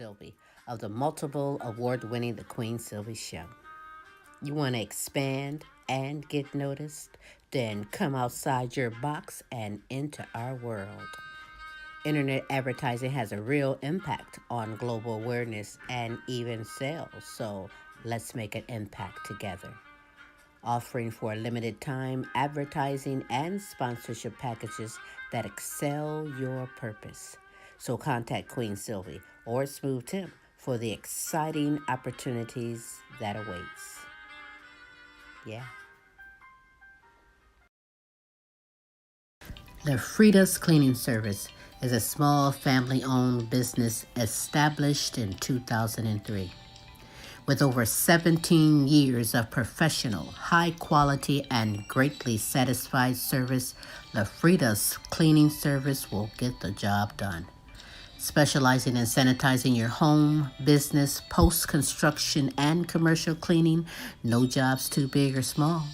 Sylvie of the multiple award-winning The Queen Sylvie Show. You want to expand and get noticed? Then come outside your box and into our world. Internet advertising has a real impact on global awareness and even sales, so let's make an impact together. Offering for a limited time advertising and sponsorship packages that excel your purpose. So contact Queen Sylvie or Smooth Tim for the exciting opportunities that awaits. Yeah. The Frida's Cleaning Service is a small family-owned business established in 2003. With over 17 years of professional, high-quality, and greatly satisfied service, the Frida's Cleaning Service will get the job done. Specializing in sanitizing your home, business, post-construction, and commercial cleaning, no job's too big or small.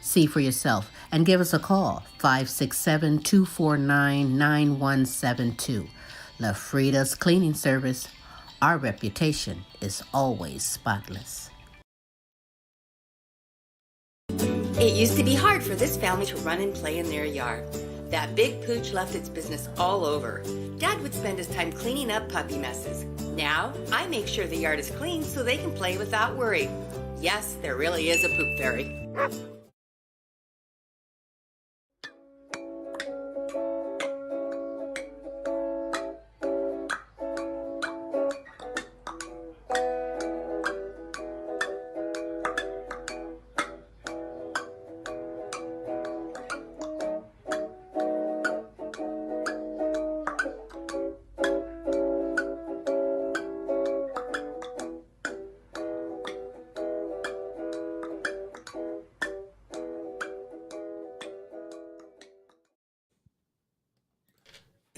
See for yourself and give us a call, 567-249-9172. La Frida's Cleaning Service. Our reputation is always spotless. It used to be hard for this family to run and play in their yard. That big pooch left its business all over. Dad would spend his time cleaning up puppy messes. Now, I make sure the yard is clean so they can play without worry. Yes, there really is a poop fairy.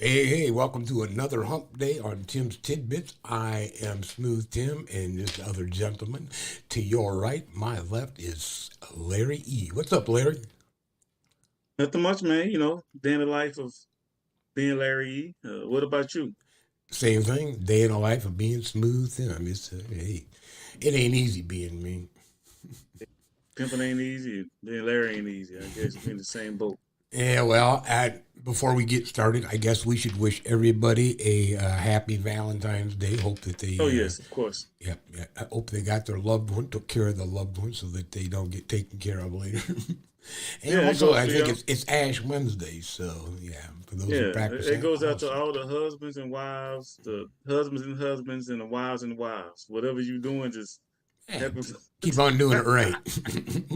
Hey, welcome to another hump day on Tim's Tidbits. I am Smooth Tim, and this other gentleman to your right, my left, is Larry E. What's up, Larry? Nothing much, man. You know, day in the life of being Larry E. What about you? Same thing, day in the life of being Smooth Tim. Hey, it ain't easy being me. Pimping ain't easy. Being Larry ain't easy. I guess we're in the same boat. Yeah, well, before we get started, I guess we should wish everybody a happy Valentine's Day. Hope that they... Oh, yes, of course. Yeah. I hope they got their loved one, took care of the loved one so that they don't get taken care of later. And Yeah, also, I think it's Ash Wednesday, so yeah, for those who practice it goes out to all the husbands and wives, the husbands and the wives and wives. Whatever you're doing, just keep on doing it right.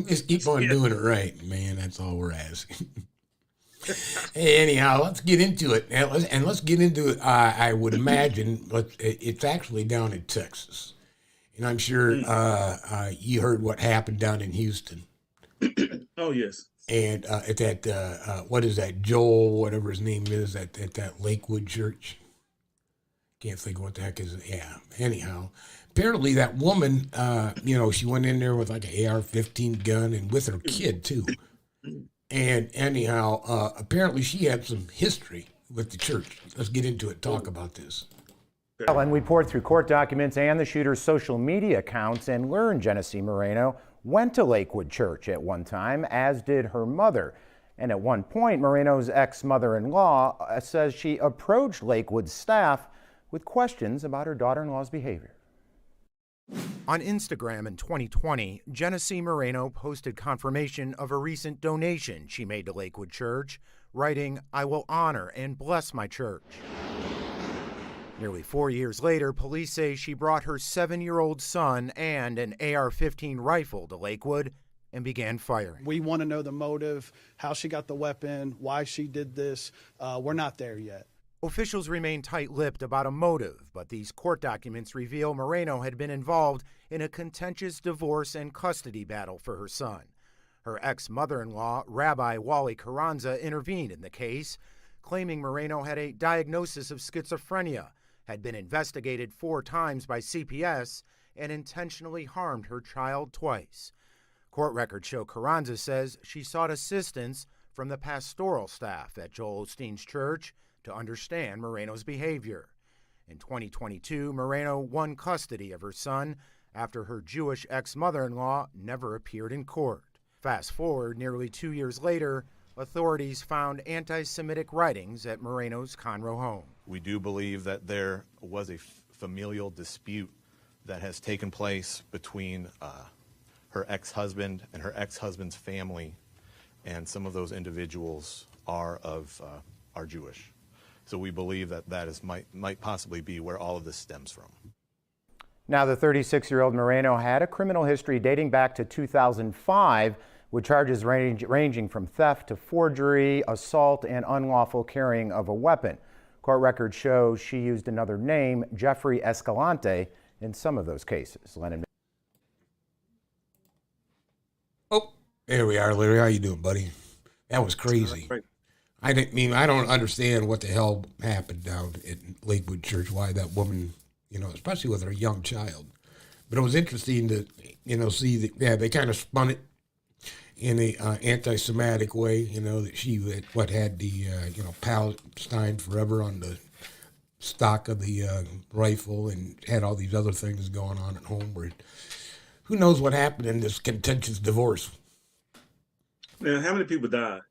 Just keep on doing it right, man. That's all we're asking. Hey, anyhow, let's get into it. And let's get into it. I would imagine it's actually down in Texas. And I'm sure you heard what happened down in Houston. Oh, yes. And at that, what is that, Joel, whatever his name is, at that Lakewood church. Can't think of what the heck is it. Yeah, anyhow. Apparently that woman, she went in there with like an AR-15 gun and with her kid, too. And anyhow, apparently she had some history with the church. Let's get into it, talk about this. And we poured through court documents and the shooter's social media accounts and learned Genesee Moreno went to Lakewood Church at one time, as did her mother. And at one point, Moreno's ex-mother-in-law says she approached Lakewood's staff with questions about her daughter-in-law's behavior. On Instagram in 2020, Genesee Moreno posted confirmation of a recent donation she made to Lakewood Church, writing, "I will honor and bless my church." Nearly 4 years later, police say she brought her 7-year-old son and an AR-15 rifle to Lakewood and began firing. We want to know the motive, how she got the weapon, why she did this. We're not there yet. Officials remain tight-lipped about a motive, but these court documents reveal Moreno had been involved in a contentious divorce and custody battle for her son. Her ex-mother-in-law, Rabbi Wally Carranza, intervened in the case, claiming Moreno had a diagnosis of schizophrenia, had been investigated 4 times by CPS, and intentionally harmed her child twice. Court records show Carranza says she sought assistance from the pastoral staff at Joel Osteen's church to understand Moreno's behavior. In 2022, Moreno won custody of her son after her Jewish ex-mother-in-law never appeared in court. Fast forward nearly 2 years later, authorities found anti-Semitic writings at Moreno's Conroe home. We do believe that there was a familial dispute that has taken place between her ex-husband and her ex-husband's family, and some of those individuals are Jewish. So we believe that might possibly be where all of this stems from. Now, the 36-year-old Moreno had a criminal history dating back to 2005 with charges ranging from theft to forgery, assault, and unlawful carrying of a weapon. Court records show she used another name, Jeffrey Escalante, in some of those cases. Lennon. Oh, there we are, Larry. How you doing, buddy? That was crazy. I don't understand what the hell happened down at Lakewood Church, why that woman, especially with her young child. But it was interesting to, see that, they kind of spun it in a anti-Semitic way, that she had the, Palestine forever on the stock of the rifle, and had all these other things going on at home where who knows what happened in this contentious divorce. Man, how many people died?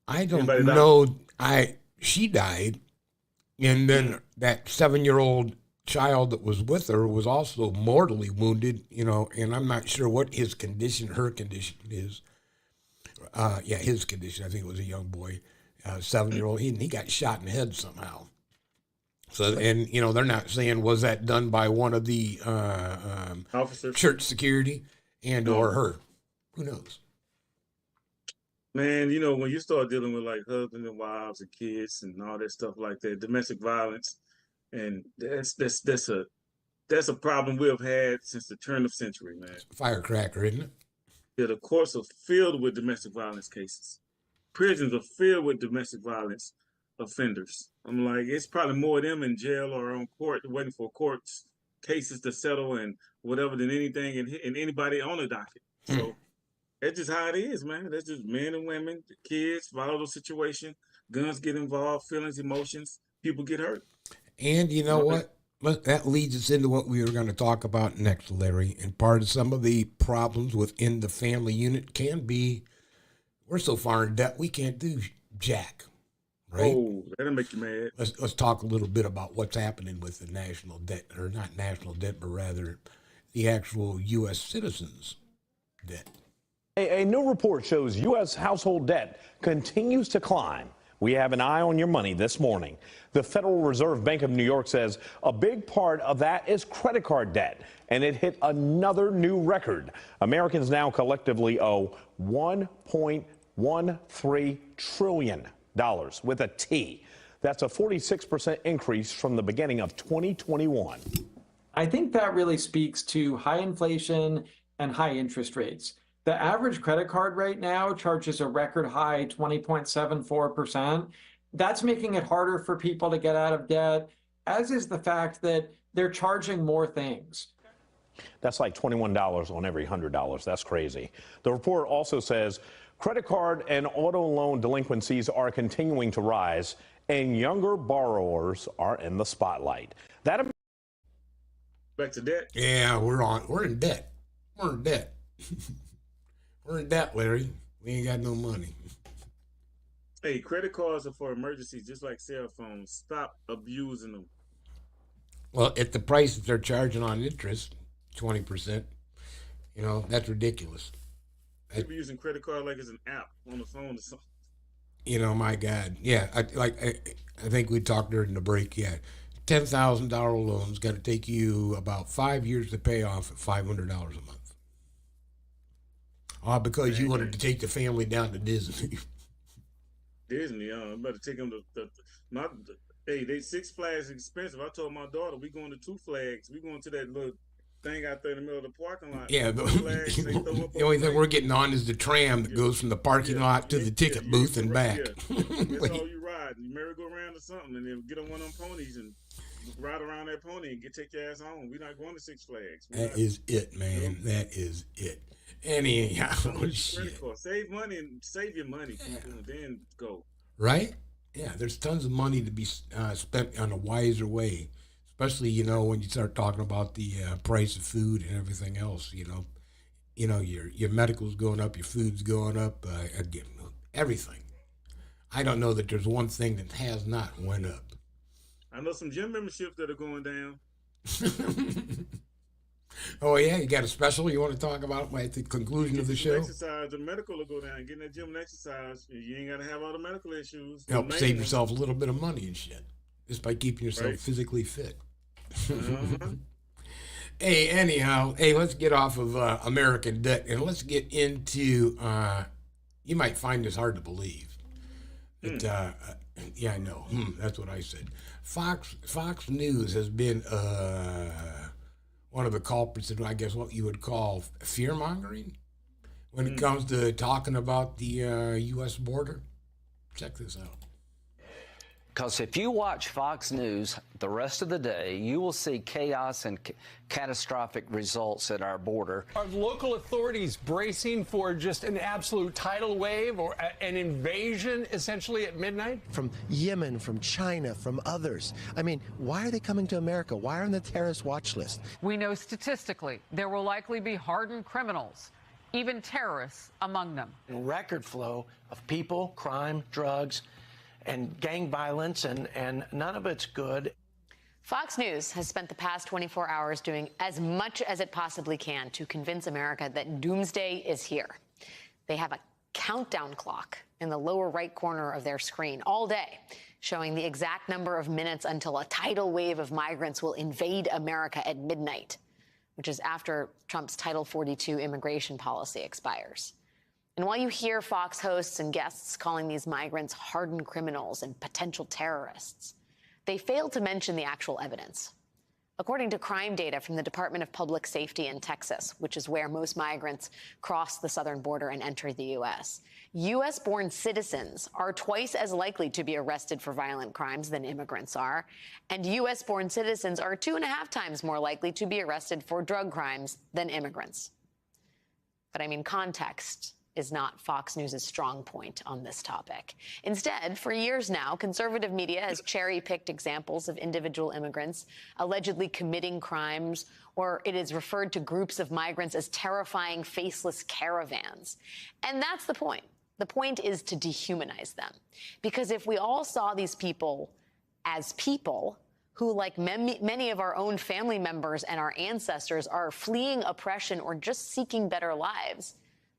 I don't know. She died, and then that 7-year-old child that was with her was also mortally wounded, and I'm not sure what her condition is. His condition, I think it was a young boy, 7-year-old, he got shot in the head somehow. So, and, they're not saying, was that done by one of the Officers? Church security or her? Who knows? Man, when you start dealing with like husbands and wives and kids and all that stuff like that, domestic violence, and that's a problem we have had since the turn of century, man. It's a firecracker, isn't it? Yeah, the courts are filled with domestic violence cases. Prisons are filled with domestic violence offenders. I'm like, it's probably more of them in jail or on court waiting for courts cases to settle and whatever than anything and anybody on the docket. So that's just how it is, man. That's just men and women, kids, volatile situation, guns get involved, feelings, emotions, people get hurt. And you know what? That leads us into what we were going to talk about next, Larry. And part of some of the problems within the family unit can be we're so far in debt we can't do jack, right? Oh, that'll make you mad. Let's talk a little bit about what's happening with the national debt, or not national debt, but rather the actual U.S. citizens' debt. A new report shows U.S. household debt continues to climb. We have an eye on your money this morning. The Federal Reserve Bank of New York says a big part of that is credit card debt, and it hit another new record. Americans now collectively owe $1.13 trillion with a T. That's a 46% increase from the beginning of 2021. I think that really speaks to high inflation and high interest rates. The average credit card right now charges a record high 20.74%. That's making it harder for people to get out of debt, as is the fact that they're charging more things. That's like $21 on every $100. That's crazy. The report also says credit card and auto loan delinquencies are continuing to rise, and younger borrowers are in the spotlight. Back to debt? Yeah, we're in debt. We're in debt. We're in debt, Larry. We ain't got no money. Hey, credit cards are for emergencies, just like cell phones. Stop abusing them. Well, at the price that they're charging on interest, 20%, that's ridiculous. People using credit card like it's an app on the phone or something. My God. Yeah, I think we talked during the break, yeah. $10,000 loans got to take you about 5 years to pay off at $500 a month. Because you wanted to take the family down to Disney. Disney, better take them they Six Flags expensive. I told my daughter we going to Two Flags. We going to that little thing out there in the middle of the parking lot. Yeah, the only thing we're getting on is the tram that goes from the parking lot to the ticket booth and back. Yeah. That's all you ride. You merry-go-round or something, and then get on one of them ponies and ride around that pony and take your ass home. We're not going to Six Flags. That is it, man. That is it. Anyhow, shit. Save money and save your money, people, and then go. Right? Yeah, there's tons of money to be spent on a wiser way, especially when you start talking about the price of food and everything else. Your medical's going up, your food's going up, again, everything. I don't know that there's one thing that has not went up. I know some gym memberships that are going down. Oh yeah, you got a special you want to talk about at the conclusion of the show? Exercise, the medical will go down. Getting that gym and exercise, you ain't gotta have all the medical issues. Help save yourself a little bit of money and shit, just by keeping yourself physically fit. Hey, anyhow, let's get off of American debt and let's get into. You might find this hard to believe. That, yeah, I know. That's what I said. Fox News has been one of the culprits of, I guess, what you would call fear mongering when it comes to talking about the U.S. border. Check this out. Because if you watch Fox News the rest of the day, you will see chaos and catastrophic results at our border. Are local authorities bracing for just an absolute tidal wave or an invasion, essentially, at midnight? From Yemen, from China, from others. I mean, why are they coming to America? Why are on the terrorist watch list? We know statistically there will likely be hardened criminals, even terrorists among them. Record flow of people, crime, drugs, and gang violence, and none of it's good. Fox News has spent the past 24 hours doing as much as it possibly can to convince America that doomsday is here. They have a countdown clock in the lower right corner of their screen all day, showing the exact number of minutes until a tidal wave of migrants will invade America at midnight, which is after Trump's Title 42 immigration policy expires. And while you hear Fox hosts and guests calling these migrants hardened criminals and potential terrorists, they fail to mention the actual evidence. According to crime data from the Department of Public Safety in Texas, which is where most migrants cross the southern border and enter the U.S., U.S.-born citizens are twice as likely to be arrested for violent crimes than immigrants are, and U.S.-born citizens are 2.5 times more likely to be arrested for drug crimes than immigrants. But I mean, context is not Fox News' strong point on this topic. Instead, for years now, conservative media has cherry-picked examples of individual immigrants allegedly committing crimes, or it is referred to groups of migrants as terrifying, faceless caravans. And that's the point. The point is to dehumanize them. Because if we all saw these people as people who, like many of our own family members and our ancestors, are fleeing oppression or just seeking better lives,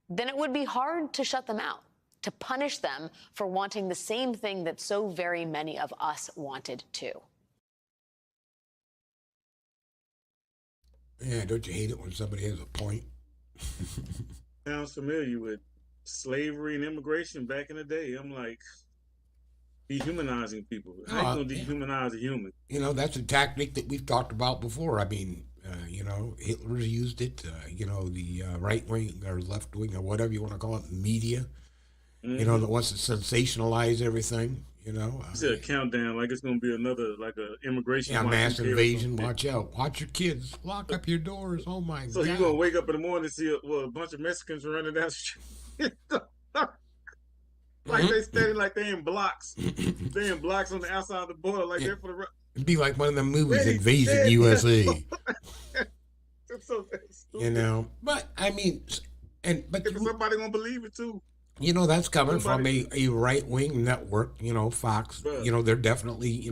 then it would be hard to shut them out, to punish them for wanting the same thing that so very many of us wanted too. Yeah, don't you hate it when somebody has a point? Sounds familiar with slavery and immigration back in the day. I'm like, dehumanizing people. How you gonna dehumanize a human? That's a tactic that we've talked about before. I mean, Hitler's used it. The right wing or left wing or whatever you want to call it, media. That wants to sensationalize everything. It's a countdown, like it's gonna be another a immigration. Yeah, mass invasion. Watch out! Watch your kids. Lock up your doors. Oh my God! So you're gonna wake up in the morning and see a bunch of Mexicans running down the street. Like they standing like they in blocks. They in blocks on the outside of the border, like they're for the. It'd be like one of the movies, Invasion USA. So stupid. But I mean, but somebody gonna believe it too. That's coming from a right wing network. Fox. Right. They're definitely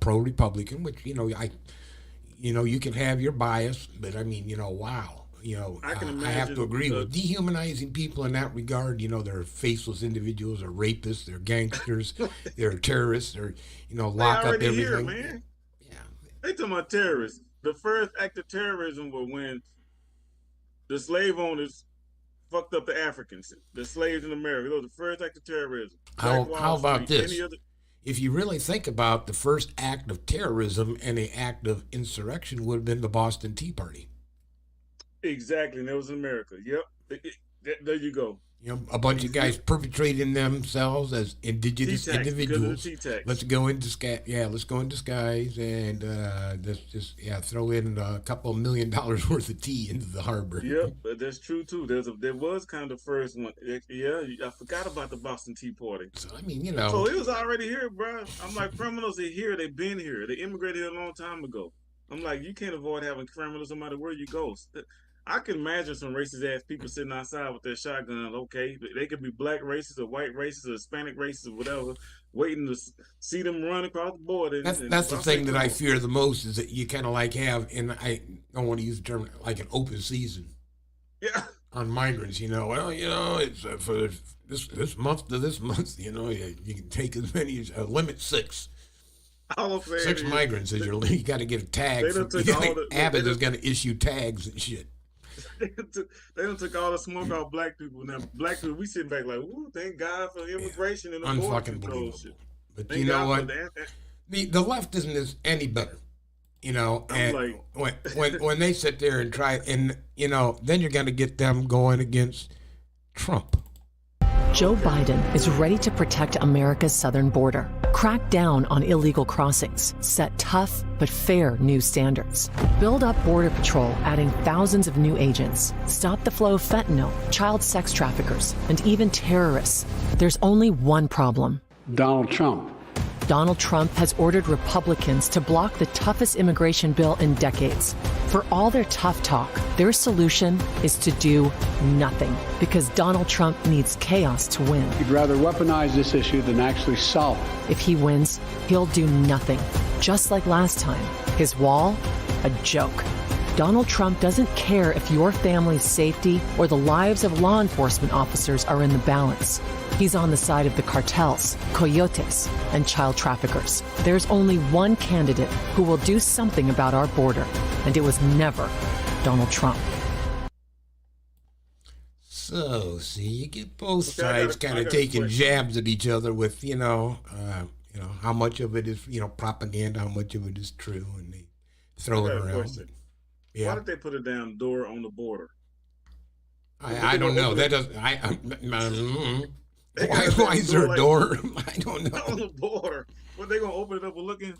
pro Republican, which you can have your bias, but I mean, wow. I have to agree with dehumanizing people in that regard. They're faceless individuals, they're rapists, they're gangsters, they're terrorists, they're lock up everything. Here, man. Yeah, they talking about terrorists. The first act of terrorism was when the slave owners fucked up the Africans, the slaves in America. That was the first act of terrorism. How about this? If you really think about the first act of terrorism and the act of insurrection would have been the Boston Tea Party. Exactly, and that was in America. Yep, there you go. You know, a bunch of guys perpetrating themselves as indigenous individuals. Let's go in disguise. Yeah, let's go in disguise and let's just throw in a couple $1 million worth of tea into the harbor. Yep, but that's true too. There was kind of the first one. Yeah, I forgot about the Boston Tea Party. So I mean, you know, so it was already here, bro. I'm like, criminals are here. They've been here. They immigrated here a long time ago. I'm like, you can't avoid having criminals no matter where you go. I can imagine some racist ass people sitting outside with their shotguns. Okay, they could be black racists or white racists or Hispanic racists or whatever, waiting to see them run across the border. That's the thing that I fear the most is that you kind of like have, and I don't want to use the term like an open season. Yeah. On migrants, you know, well, you know, it's for this month to this month, you know, you can take as many as limit 6. All I'm saying 6 migrants as you got to get a tag. Abbott is going to issue tags and shit. They done took all the smoke off black people. Now black people, we sitting back like, "Ooh, thank God for immigration and the border control shit." But thank you know God what? The left isn't any better. You know, and when they sit there and try, and you know, then you're going to get them going against Trump. Joe Biden is ready to protect America's southern border, crack down on illegal crossings, set tough but fair new standards, build up Border Patrol, adding thousands of new agents, stop the flow of fentanyl, child sex traffickers, and even terrorists. There's only one problem. Donald Trump. Donald Trump has ordered Republicans to block the toughest immigration bill in decades. For all their tough talk, their solution is to do nothing, because Donald Trump needs chaos to win. He'd rather weaponize this issue than actually solve it. If he wins, he'll do nothing, just like last time. His wall, a joke. Donald Trump doesn't care if your family's safety or the lives of law enforcement officers are in the balance. He's on the side of the cartels, coyotes, and child traffickers. There's only one candidate who will do something about our border, and it was never Donald Trump. So, see, you get both sides kind of taking jabs at each other with, you know, how much of it is, you know, propaganda, how much of it is true, and they throw it around. Yeah. Why did they put a damn door on the border? I don't know. That doesn't. Why is there a door? I don't know. On the border. What, they gonna open it up and look in?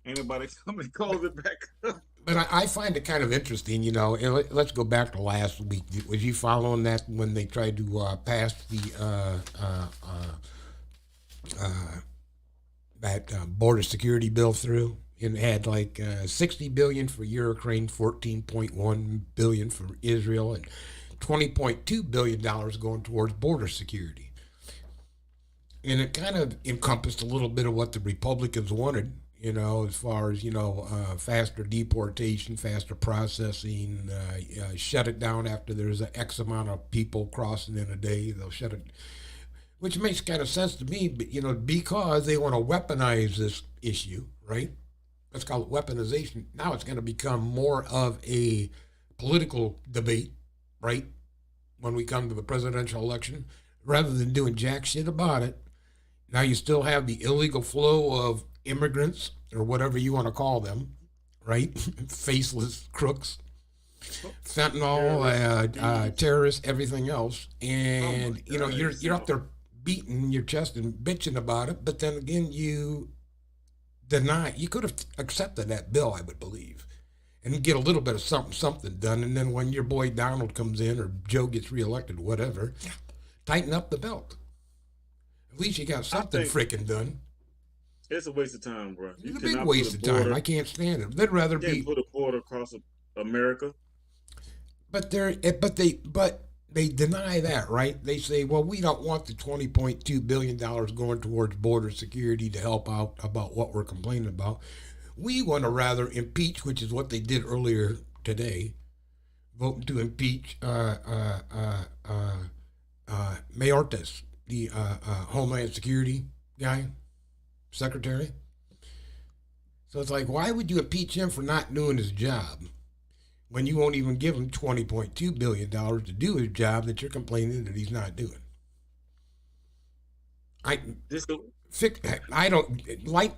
Ain't nobody coming and close it back up. But I find it kind of interesting, you know. Let's go back to last week. Was you following that when they tried to pass the border security bill through? It had like $60 billion for Ukraine, $14.1 billion for Israel, and $20.2 billion going towards border security. And it kind of encompassed a little bit of what the Republicans wanted, you know, as far as, you know, faster deportation, faster processing, shut it down after there's an X amount of people crossing in a day. They'll shut it, which makes kind of sense to me, but, you know, because they want to weaponize this issue, right? Let's call it weaponization. Now it's going to become more of a political debate, right? When we come to the presidential election, rather than doing jack shit about it. Now you still have the illegal flow of immigrants, or whatever you want to call them, right? Faceless crooks, fentanyl, terrorists, everything else. And, you know, you're up there beating your chest and bitching about it, but then again, you could have accepted that bill, I would believe, and get a little bit of something done. And then when your boy Donald comes in or Joe gets reelected, whatever, tighten up the belt. At least you got something freaking done. It's a waste of time, bro. It's a big waste of time. I can't stand it. They'd rather put a border across America. But they deny that, right? They say, well, we don't want the $20.2 billion going towards border security to help out about what we're complaining about. We want to rather impeach, which is what they did earlier today, voting to impeach Mayorkas, the Homeland Security guy, secretary. So it's like, why would you impeach him for not doing his job when you won't even give him $20.2 billion to do his job that you're complaining that he's not doing?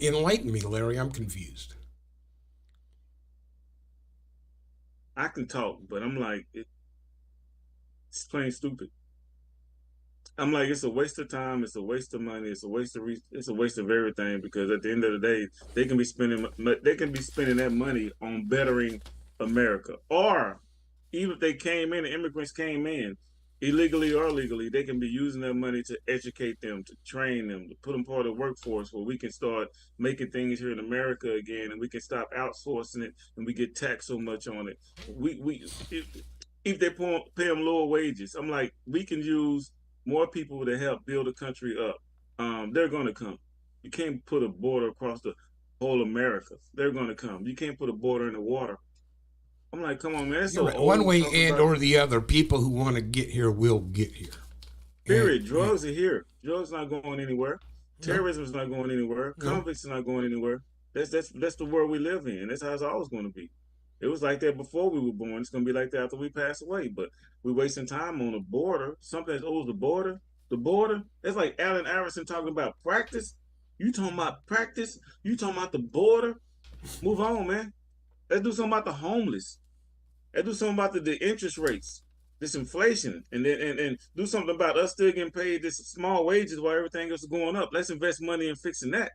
Enlighten me, Larry. I'm confused. I can talk, but I'm like, it's plain stupid. I'm like, it's a waste of time, it's a waste of money, it's a waste of it's a waste of everything, because at the end of the day, they can be spending that money on bettering America. Or even if they came in, the immigrants came in illegally or legally, they can be using that money to educate them, to train them, to put them part of the workforce, where we can start making things here in America again, and we can stop outsourcing it, and we get taxed so much on it. If they pay them lower wages, I'm like, we can use more people to help build the country up. They're going to come. You can't put a border across the whole America. They're going to come. You can't put a border in the water. I'm like, come on, man. That's so old. One way and or the other, people who want to get here will get here. Period. Drugs are here. Drugs not going anywhere. Terrorism is not going anywhere. Convicts are not going anywhere. That's the world we live in. That's how it's always going to be. It was like that before we were born. It's going to be like that after we pass away. But we're wasting time on the border. Something that owes the border. The border. That's like Allen Iverson talking about practice. You talking about practice? You talking about the border? Move on, man. Let's do something about the homeless. Let's do something about the interest rates, this inflation, and do something about us still getting paid this small wages while everything else is going up. Let's invest money in fixing that.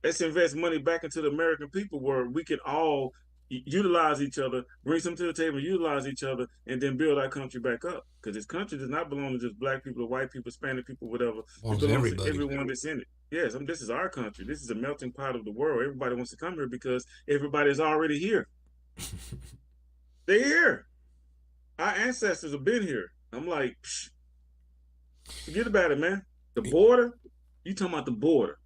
Let's invest money back into the American people, where we can all utilize each other, bring something to the table, utilize each other, and then build our country back up. Because this country does not belong to just black people, or white people, Hispanic people, whatever. It belongs to everyone that's in it. Yes, this is our country. This is a melting pot of the world. Everybody wants to come here because everybody's already here. They're here. Our ancestors have been here. I'm like, psh, forget about it, man. The border, you talking about the border.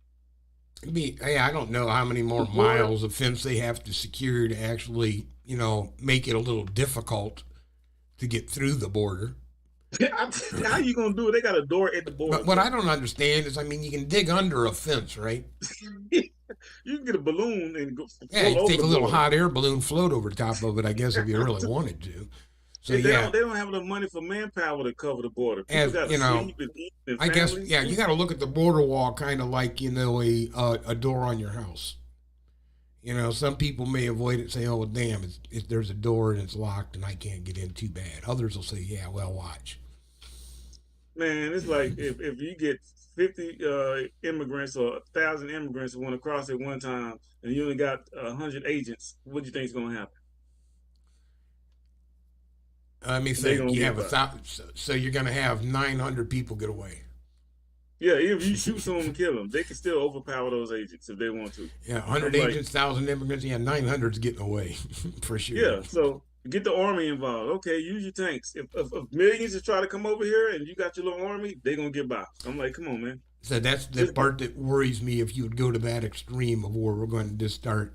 I don't know how many more miles of fence they have to secure to actually, make it a little difficult to get through the border. How you going to do it? They got a door at the border. But what I don't understand is, you can dig under a fence, right? You can get a balloon and go. Yeah, you can take a little hot air balloon, float over the top of it, I guess, if you really wanted to. So they don't have enough money for manpower to cover the border. As you got to look at the border wall kind of like a door on your house. Some people may avoid it and say, "Oh, well, damn, there's a door and it's locked and I can't get in, too bad." Others will say, "Yeah, well, watch." Man, it's like if you get 50 immigrants or 1,000 immigrants who want to cross at one time, and you only got 100 agents, what do you think is going to happen? Let me think. You have so you're going to have 900 people get away. Yeah, if you shoot someone and kill them, they can still overpower those agents if they want to. Yeah, 100 agents, 1,000 immigrants. Yeah, 900's getting away for sure. Yeah, so get the army involved. Okay, use your tanks. If millions just try to come over here and you got your little army, they're going to get by. I'm like, come on, man. So that's the part that worries me. If you would go to that extreme of where we're going to just start,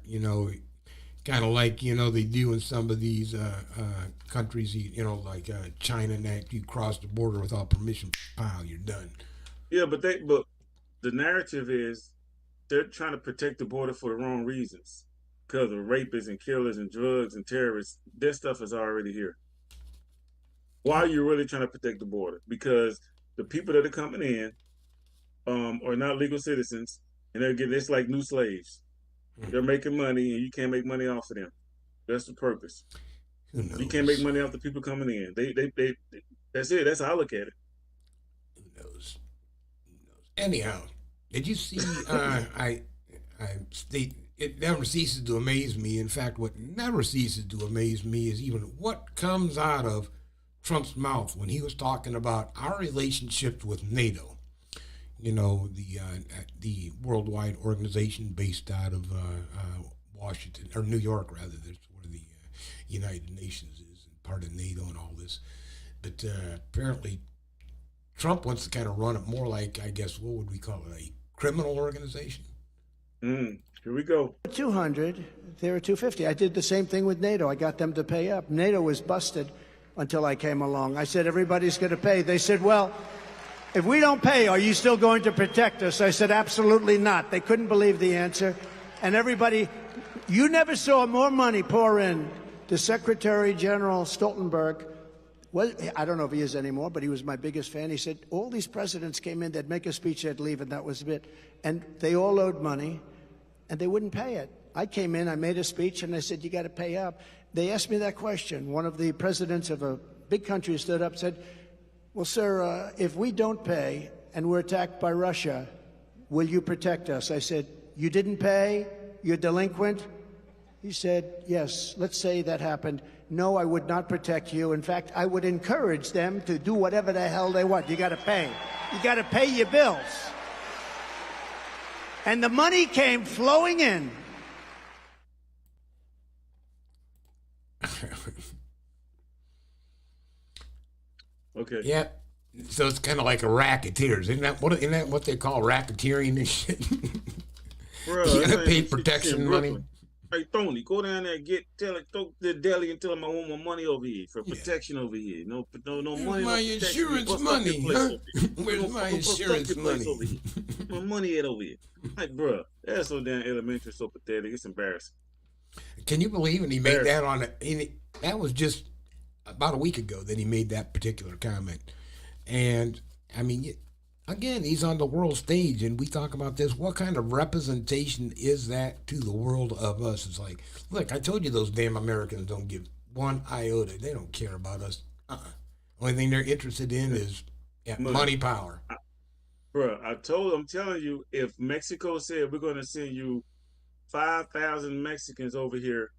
kind of like, they do in some of these countries, like China, and that you cross the border without permission, pow, you're done. Yeah, but the narrative is they're trying to protect the border for the wrong reasons. Because of rapists and killers and drugs and terrorists, this stuff is already here. Why are you really trying to protect the border? Because the people that are coming in are not legal citizens, and it's like new slaves. They're making money, and you can't make money off of them. That's the purpose. You can't make money off the people coming in. They that's it. That's how I look at it. Who knows? Anyhow, did you see? It never ceases to amaze me. In fact, what never ceases to amaze me is even what comes out of Trump's mouth when he was talking about our relationships with NATO. The worldwide organization based out of Washington, or New York, rather. That's where the United Nations is, and part of NATO and all this. But apparently, Trump wants to kind of run it more like, I guess, what would we call it, a criminal organization? Here we go. 200, they were 250. I did the same thing with NATO. I got them to pay up. NATO was busted until I came along. I said, everybody's going to pay. They said, well, if we don't pay, are you still going to protect us? I said, absolutely not. They couldn't believe the answer. And everybody, you never saw more money pour in to Secretary General Stoltenberg. Well, I don't know if he is anymore, but he was my biggest fan. He said, all these presidents came in, they'd make a speech, they'd leave, and that was it. And they all owed money, and they wouldn't pay it. I came in, I made a speech, and I said, you got to pay up. They asked me that question. One of the presidents of a big country stood up and said, Well, sir, if we don't pay and we're attacked by Russia, will you protect us? I said, you didn't pay? You're delinquent? He said, yes, let's say that happened. No, I would not protect you. In fact, I would encourage them to do whatever the hell they want. You got to pay. You got to pay your bills. And the money came flowing in. Okay. Yeah. So it's kind of like a racketeers. Isn't that what they call racketeering and shit? Bro, You gotta pay protection money. Hey, Tony, go down there and go to the deli and tell them I want my money over here for protection over here. No money. My no insurance money, huh? Where's my insurance money? My money at over here. Like, bro, that's so damn elementary, so pathetic. It's embarrassing. Can you believe? And he made that that was just about a week ago that he made that particular comment. And I mean, again, he's on the world stage, and we talk about this. What kind of representation is that to the world of us? It's like, look, I told you those damn Americans don't give one iota. They don't care about us. Only thing they're interested in is money, power. I'm telling you, if Mexico said we're going to send you 5,000 Mexicans over here,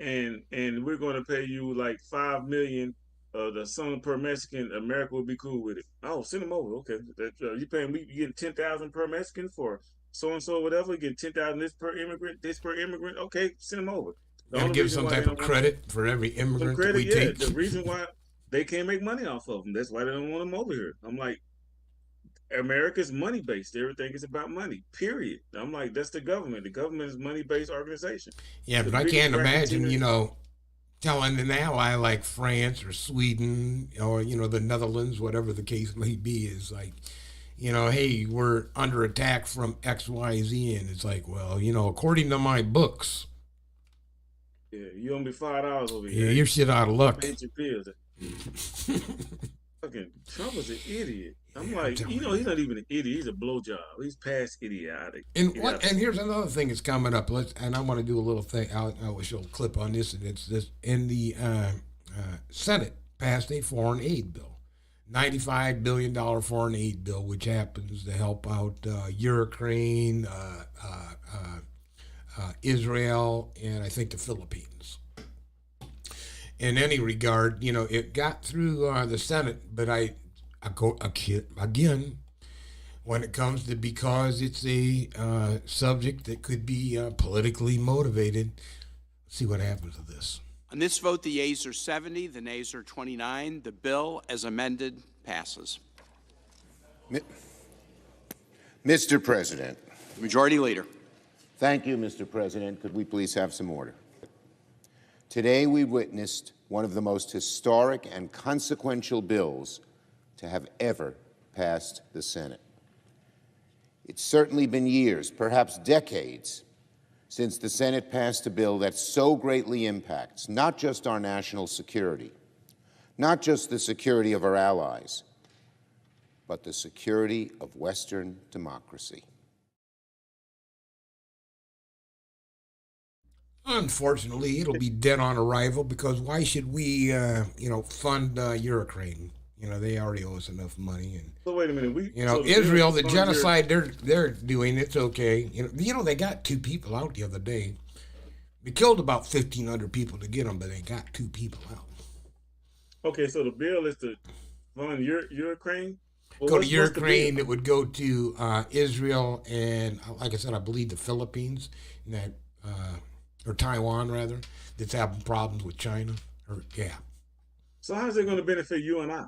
and we're going to pay you like $5 million. The sum per Mexican, America would be cool with it. Oh, send them over. Okay, you paying me? You getting 10,000 per Mexican for so and so, whatever. You get 10,000 this per immigrant. Okay, send them over. Gotta give some type of credit for every immigrant that we take. The reason why they can't make money off of them. That's why they don't want them over here. I'm like, America's money based. Everything is about money. Period. I'm like, that's the government. The government is money based organization. Yeah, but I can't imagine, telling an ally like France or Sweden or, the Netherlands, whatever the case may be, is like, hey, we're under attack from XYZ. And it's like, well, according to my books. Yeah, you owe me $5 over Yeah, here. you're shit out of luck. Fucking Trump is an idiot. I'm like, he's not even an idiot. He's a blowjob. He's past idiotic. And here's another thing that's coming up. I want to do a little thing. I will show a clip on this, and it's this. In the Senate passed a foreign aid bill, $95 billion foreign aid bill, which happens to help out Ukraine, Israel, and I think the Philippines. In any regard, it got through the Senate, but I go again when it comes to, because it's a subject that could be politically motivated. Let's see what happens to this. On this vote, the yeas are 70, the nays are 29. The bill, as amended, passes. Mr. President. Majority Leader. Thank you, Mr. President. Could we please have some order? Today, we witnessed one of the most historic and consequential bills to have ever passed the Senate. It's certainly been years, perhaps decades, since the Senate passed a bill that so greatly impacts not just our national security, not just the security of our allies, but the security of Western democracy. Unfortunately, it'll be dead on arrival, because why should we, fund Ukraine? They already owe us enough money. And so wait a minute, Israel, the genocide they're doing, it's okay. They got 2 people out the other day. They killed about 1,500 people to get them, but they got 2 people out. Okay, so the bill is to fund Ukraine. Well, go to Ukraine. It would go to Israel and, like I said, I believe the Philippines, or Taiwan rather, that's having problems with China. So how's it going to benefit you and I?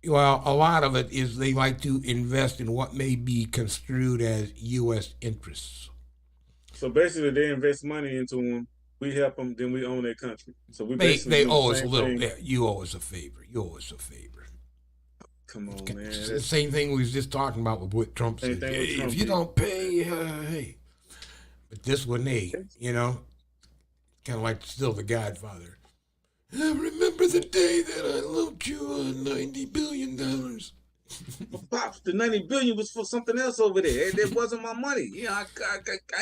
Well, a lot of it is they like to invest in what may be construed as U.S. interests. So basically, they invest money into them. We help them, then we own their country. So they owe us a little. Yeah, you owe us a favor. Come on, man. It's the same thing we was just talking about with what Trump said. Hey, if you don't pay, hey. But this one, kind of like still the Godfather. I remember the day that I loaned you $90 billion. Well, Pops, the $90 billion was for something else over there. That wasn't my money. I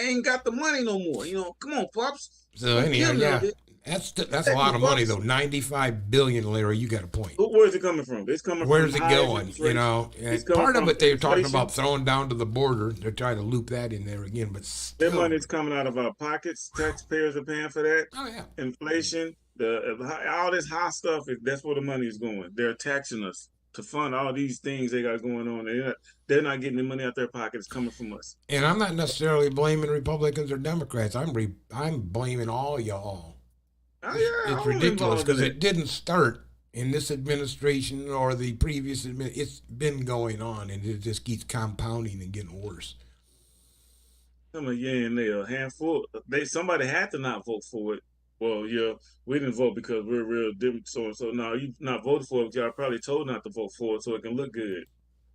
ain't got the money no more. Come on, Pops. So anyhow, That's a lot of money, though. 95 billion, Larry. You got a point. Where's it coming from? It's coming Where's from it going? You know, part of it they're talking about throwing down to the border. They're trying to loop that in there again, but still. That money's coming out of our pockets. Taxpayers are paying for that. Oh yeah. Inflation, all this high stuff. That's where the money is going. They're taxing us to fund all these things they got going on. They're not getting the money out their pocket. It's coming from us. And I'm not necessarily blaming Republicans or Democrats. I'm blaming all y'all. It's ridiculous because it didn't start in this administration or the previous administration. It's been going on, and it just keeps compounding and getting worse. I'm like, yeah, and they a handful. Somebody had to not vote for it. Well, yeah, we didn't vote because we're real different. So now you not voted for it. Y'all probably told not to vote for it so it can look good.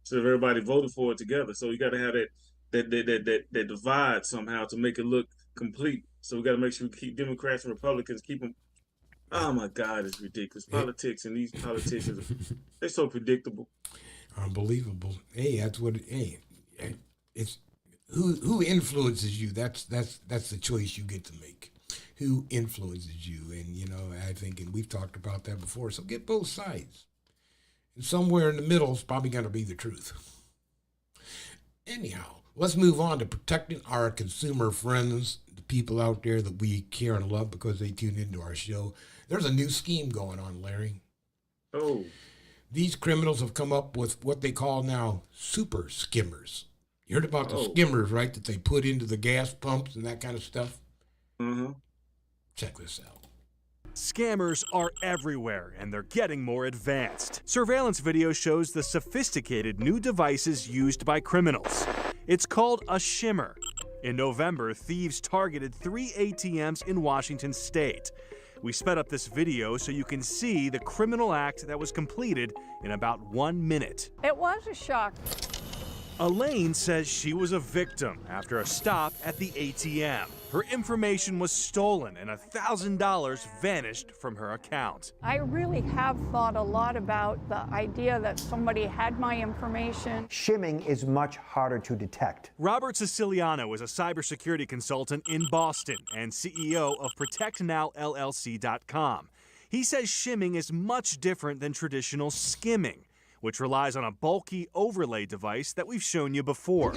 So if everybody voted for it together, so you got to have that divide somehow to make it look complete. So we got to make sure we keep Democrats and Republicans keep them. Oh my God, it's ridiculous. Politics and these politicians, they're so predictable. Unbelievable. Hey, that's what. It's who influences you. That's the choice you get to make. Who influences you, and I think, and we've talked about that before. So get both sides, and somewhere in the middle is probably going to be the truth. Anyhow, let's move on to protecting our consumer friends, the people out there that we care and love because they tune into our show. There's a new scheme going on, Larry. Oh. These criminals have come up with what they call now super skimmers. You heard about the skimmers, right, that they put into the gas pumps and that kind of stuff? Mm-hmm. Check this out. Scammers are everywhere, and they're getting more advanced. Surveillance video shows the sophisticated new devices used by criminals. It's called a shimmer. In November, thieves targeted 3 ATMs in Washington state. We sped up this video so you can see the criminal act that was completed in about 1 minute. It was a shock. Elaine says she was a victim after a stop at the ATM. Her information was stolen and $1,000 vanished from her account. I really have thought a lot about the idea that somebody had my information. Shimming is much harder to detect. Robert Siciliano is a cybersecurity consultant in Boston and CEO of ProtectNowLLC.com. He says shimming is much different than traditional skimming, which relies on a bulky overlay device that we've shown you before.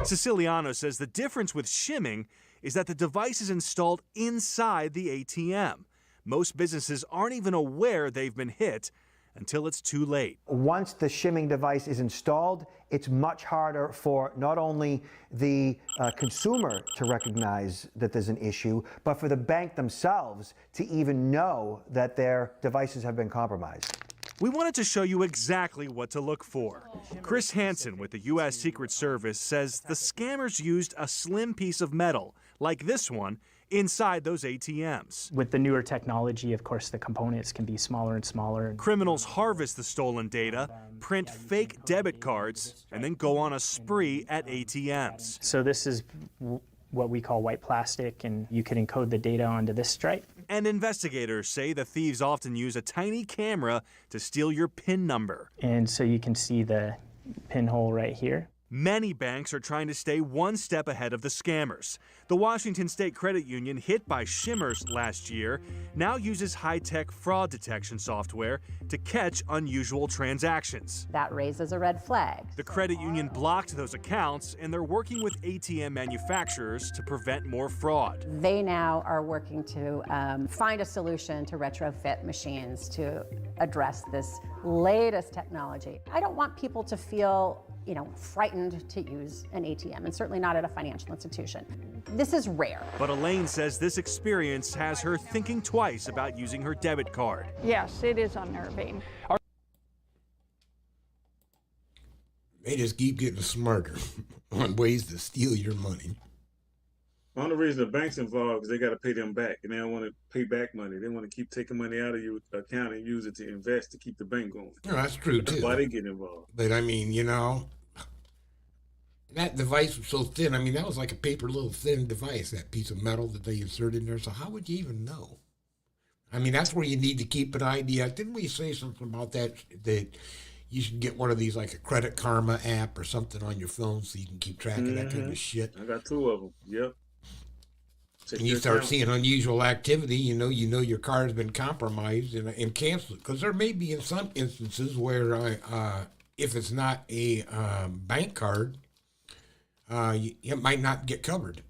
Siciliano says the difference with shimming is that the device is installed inside the ATM. Most businesses aren't even aware they've been hit until it's too late. Once the shimming device is installed, it's much harder for not only the consumer to recognize that there's an issue, but for the bank themselves to even know that their devices have been compromised. We wanted to show you exactly what to look for. Chris Hansen with the U.S. Secret Service says the scammers used a slim piece of metal, like this one, inside those ATMs. With the newer technology, of course, the components can be smaller and smaller. Criminals harvest the stolen data, print fake debit cards, and then go on a spree at ATMs. So this is what we call white plastic, and you can encode the data onto this stripe. And investigators say the thieves often use a tiny camera to steal your PIN number. And so you can see the pinhole right here. Many banks are trying to stay one step ahead of the scammers. The Washington State Credit Union, hit by shimmers last year, now uses high-tech fraud detection software to catch unusual transactions. That raises a red flag. The credit union blocked those accounts, and they're working with ATM manufacturers to prevent more fraud. They now are working to find a solution to retrofit machines to address this latest technology. I don't want people to feel frightened to use an ATM, and certainly not at a financial institution. This is rare. But Elaine says this experience has her thinking twice about using her debit card. Yes, it is unnerving. They just keep getting smarter on ways to steal your money. The only reason the bank's involved is they got to pay them back, and they don't want to pay back money. They want to keep taking money out of your account and use it to invest to keep the bank going. Yeah, that's true, too. That's why they get involved. But, I mean, that device was so thin. I mean, that was like a paper little thin device, that piece of metal that they inserted in there. So how would you even know? I mean, that's where you need to keep an idea. Didn't we say something about that you should get one of these, like a Credit Karma app or something on your phone so you can keep track of that kind of shit? I got 2 of them. Yep. Check And you your start account. seeing unusual activity, you know your car has been compromised and canceled. Because there may be in some instances where if it's not a bank card, it might not get covered.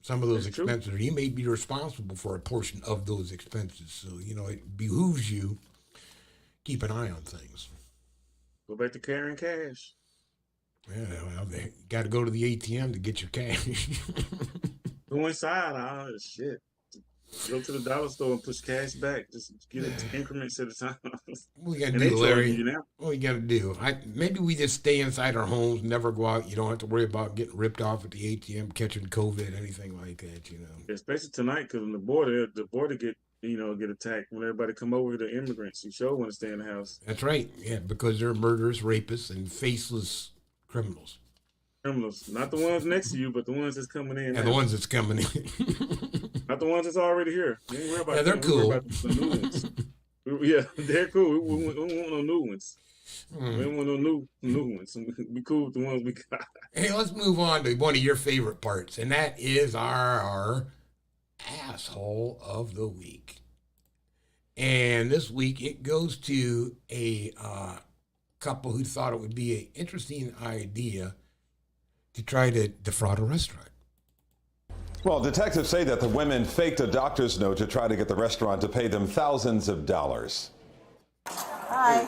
Some of those That's true. expenses, you may be responsible for a portion of those expenses. So, it behooves you keep an eye on things. Go back to carrying cash. Yeah, well, they got to go to the ATM to get your cash. Go inside, shit. Go to the dollar store and push cash back. Just get it increments at a time. What we got to And they do, charge Larry? you now. What we got to do? Maybe we just stay inside our homes, never go out. You don't have to worry about getting ripped off at the ATM, catching COVID, anything like that. Especially tonight, because on the border get attacked when everybody come over. The immigrants, you sure want to stay in the house. That's right. Yeah, because they're murderers, rapists, and faceless criminals. Criminals, not the ones next to you, but the ones that's coming in. And the ones that's coming in. Not the ones that's already here. We ain't worry about Yeah, they're them. We worry cool. about the new ones. Yeah, they're cool. We don't want no new ones. We don't want no new ones. We cool with the ones we got. Hey, let's move on to one of your favorite parts, and that is our asshole of the week. And this week it goes to a couple who thought it would be an interesting idea to try to defraud a restaurant. Well, detectives say that the women faked a doctor's note to try to get the restaurant to pay them thousands of dollars. Hi.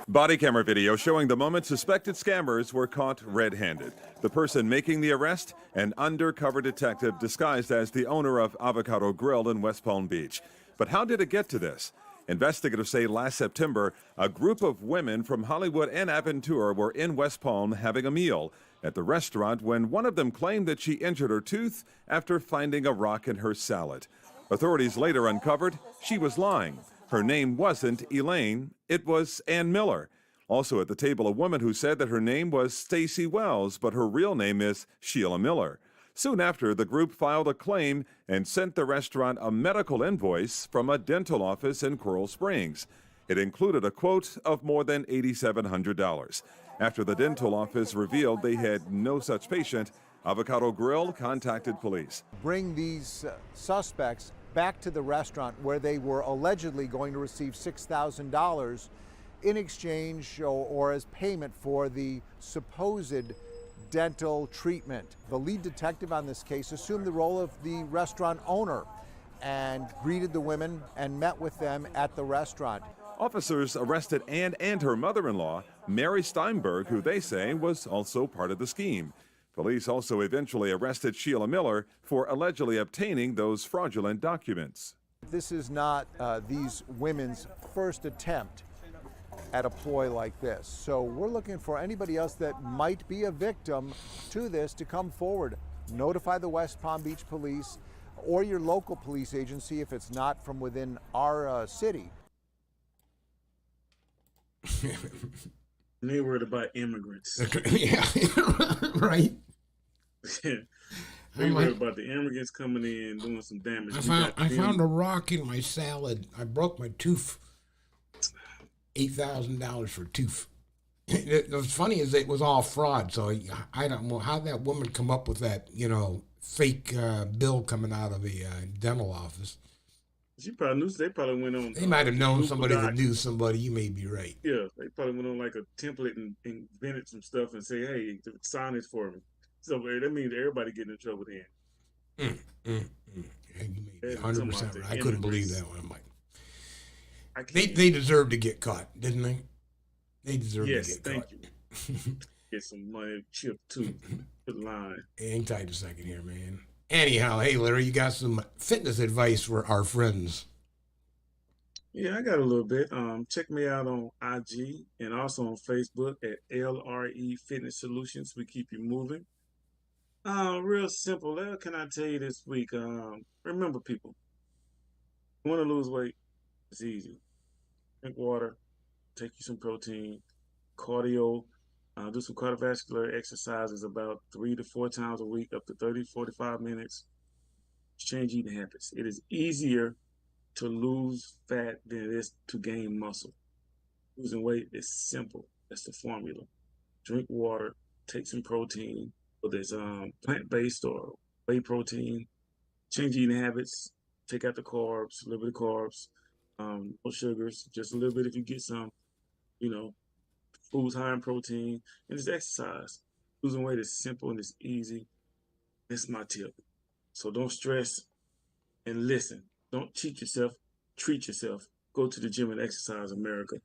Body camera video showing the moment suspected scammers were caught red-handed. The person making the arrest, an undercover detective disguised as the owner of Avocado Grill in West Palm Beach. But how did it get to this? Investigators say last September, a group of women from Hollywood and Aventura were in West Palm having a meal at the restaurant when one of them claimed that she injured her tooth after finding a rock in her salad. Authorities later uncovered she was lying. Her name wasn't Elaine, it was Ann Miller. Also at the table, a woman who said that her name was Stacy Wells, but her real name is Sheila Miller. Soon after, the group filed a claim and sent the restaurant a medical invoice from a dental office in Coral Springs. It included a quote of more than $8,700. After the dental office revealed they had no such patient, Avocado Grill contacted police. Bring these suspects back to the restaurant where they were allegedly going to receive $6,000 in exchange or as payment for the supposed dental treatment. The lead detective on this case assumed the role of the restaurant owner and greeted the women and met with them at the restaurant. Officers arrested Ann and her mother-in-law, Mary Steinberg, who they say was also part of the scheme. Police also eventually arrested Sheila Miller for allegedly obtaining those fraudulent documents. This is not these women's first attempt at a ploy like this. So we're looking for anybody else that might be a victim to this to come forward. Notify the West Palm Beach Police or your local police agency if it's not from within our city. They worried about immigrants. Yeah, right. They worried about the immigrants coming in doing some damage. I found a rock in my salad. I broke my tooth. $8,000 for a tooth. What's funny is it was all fraud. So I don't know how that woman come up with that, fake bill coming out of a dental office. She probably knew. They probably went on. They might have known Google somebody that Docs. knew somebody. You may be right. Yeah, they probably went on like a template and invented some stuff and say, "Hey, sign this for me." So that means everybody getting in trouble then. Yeah, you may be 100% right. I couldn't immigrants. believe that one, Mike. They deserved to get caught, didn't they? They deserved to get caught. Yes, thank you. Get some money chipped too. To the line. Hang tight a second here, man. Anyhow, hey Larry, you got some fitness advice for our friends? Yeah, I got a little bit. Check me out on IG and also on Facebook at LRE Fitness Solutions. We keep you moving. Real simple. What can I tell you this week? Remember, people, you want to lose weight? It's easy. Drink water, take you some protein, cardio, do some cardiovascular exercises about 3 to 4 times a week, up to 30, 45 minutes. Change eating habits. It is easier to lose fat than it is to gain muscle. Losing weight is simple. That's the formula. Drink water, take some protein, whether it's plant-based or whey protein. Change eating habits. Take out the carbs, a little bit of carbs, no sugars, just a little bit if you get some. You know, foods high in protein, and just exercise. Losing weight is simple and it's easy. That's my tip. So don't stress and listen. Don't cheat yourself. Treat yourself. Go to the gym and exercise, America.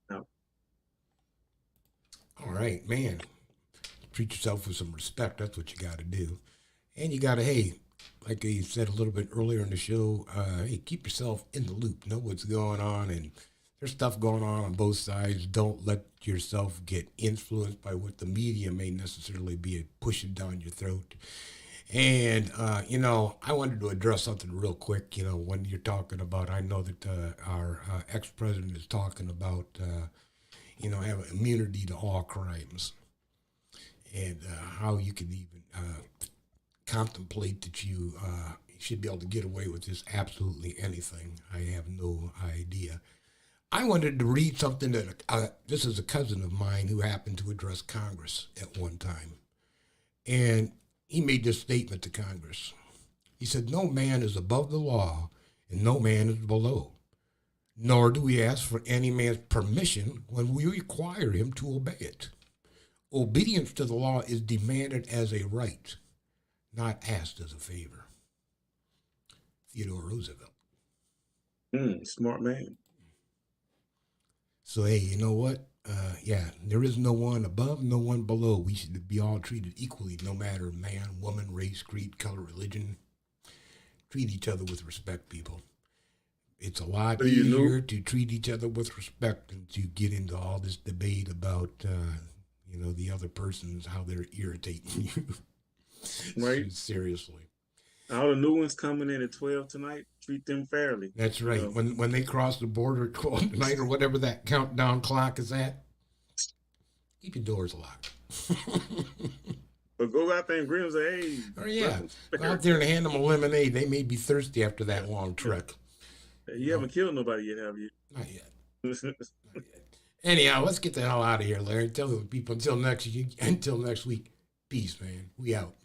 Now, All right, man. Treat yourself with some respect. That's what you got to do. And you got to, hey, like I said a little bit earlier in the show, hey, keep yourself in the loop. Know what's going on. And there's stuff going on both sides. Don't let yourself get influenced by what the media may necessarily be pushing down your throat. And, you know, I wanted to address something real quick. You know, when you're talking about, I know that our ex-president is talking about, you know, having immunity to all crimes. And how you can even contemplate that you should be able to get away with just absolutely anything. I have no idea. I wanted to read something that, this is a cousin of mine who happened to address Congress at one time. And he made this statement to Congress. He said, "No man is above the law and no man is below. Nor do we ask for any man's permission when we require him to obey it. Obedience to the law is demanded as a right, not asked as a favor." Theodore Roosevelt. Smart man. So, hey, you know what? Yeah, there is no one above, no one below. We should be all treated equally, no matter man, woman, race, creed, color, religion. Treat each other with respect, people. It's a lot easier to treat each other with respect than to get into all this debate about, you know, the other person's, how they're irritating you. Right. Seriously. All the new ones coming in at 12 tonight, treat them fairly. That's right. When they cross the border at 12 tonight or whatever that countdown clock is at, keep your doors locked. But go out there and grin and say, hey. Oh, yeah. Go out there and hand them a lemonade. They may be thirsty after that long trek. You haven't killed nobody yet, have you? Not yet. Not yet. Anyhow, let's get the hell out of here, Larry. Tell the people until next week. Peace, man. We out.